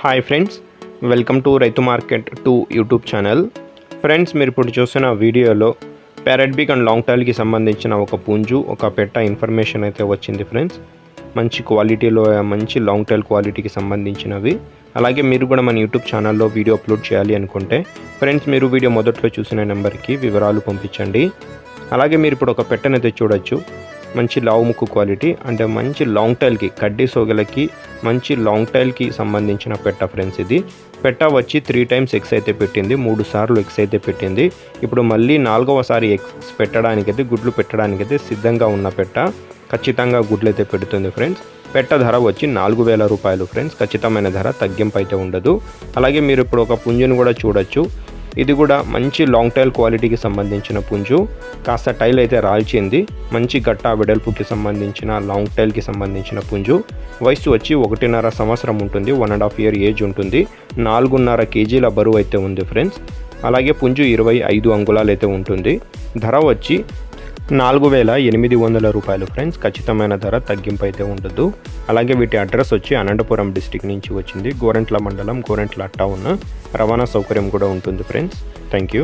Hi friends, welcome to రైతు market 2 YouTube channel. Friends, మీరు ఇప్పుడు చూసిన వీడియోలో ప్యారెట్ బిగ్ అండ్ లాంగ్ టైల్కి సంబంధించిన ఒక పుంజు, ఒక పెట్ట ఇన్ఫర్మేషన్ అయితే వచ్చింది ఫ్రెండ్స్. మంచి క్వాలిటీలో మంచి లాంగ్ టైల్ క్వాలిటీకి సంబంధించినవి. అలాగే మీరు కూడా మన యూట్యూబ్ ఛానల్లో వీడియో అప్లోడ్ చేయాలి అనుకుంటే ఫ్రెండ్స్, మీరు వీడియో మొదట్లో చూసిన నెంబర్కి వివరాలు పంపించండి. అలాగే మీరు ఇప్పుడు ఒక పెట్టనైతే చూడొచ్చు. మంచి లావు ముక్కు క్వాలిటీ, అంటే మంచి లాంగ్ టైల్కి, కడ్డీ సోగలకి మంచి లాంగ్ టైల్కి సంబంధించిన పెట్ట ఫ్రెండ్స్. ఇది పెట్ట వచ్చి 3 times ఎగ్స్ అయితే పెట్టింది, 3 సార్లు ఎగ్స్ అయితే పెట్టింది. ఇప్పుడు మళ్ళీ 4వ సారి ఎగ్స్ పెట్టడానికైతే, గుడ్లు పెట్టడానికైతే సిద్ధంగా ఉన్న పెట్ట ఖచ్చితంగా గుడ్లు అయితే పెడుతుంది ఫ్రెండ్స్. పెట్ట ధర వచ్చి 4,000 రూపాయలు ఫ్రెండ్స్. ఖచ్చితమైన ధర, తగ్గింపు అయితే ఉండదు. అలాగే మీరు ఇప్పుడు ఒక పుంజును కూడా చూడొచ్చు. ఇది కూడా మంచి లాంగ్ టైల్ క్వాలిటీకి సంబంధించిన పుంజు. కాస్త టైల్ అయితే రాల్చింది. మంచి గట్ట వెడల్పుకి సంబంధించిన లాంగ్ టైల్కి సంబంధించిన పుంజు. వయసు వచ్చి 1.5 సంవత్సరం ఉంటుంది, 1.5 year ఏజ్ ఉంటుంది. 4.5 kgల బరువు అయితే ఉంది ఫ్రెండ్స్. అలాగే పుంజు 25 అంగుళాలు అయితే ఉంటుంది. ధర వచ్చి 4,800 రూపాయలు ఫ్రెండ్స్. ఖచ్చితమైన ధర, తగ్గింపు అయితే ఉండదు. అలాగే వీటి అడ్రస్ వచ్చి అనంతపురం డిస్టిక్ నుంచి వచ్చింది. గోరంట్ల మండలం, గోరంట్ల టౌన్. రవాణా సౌకర్యం కూడా ఉంటుంది ఫ్రెండ్స్. Thank you.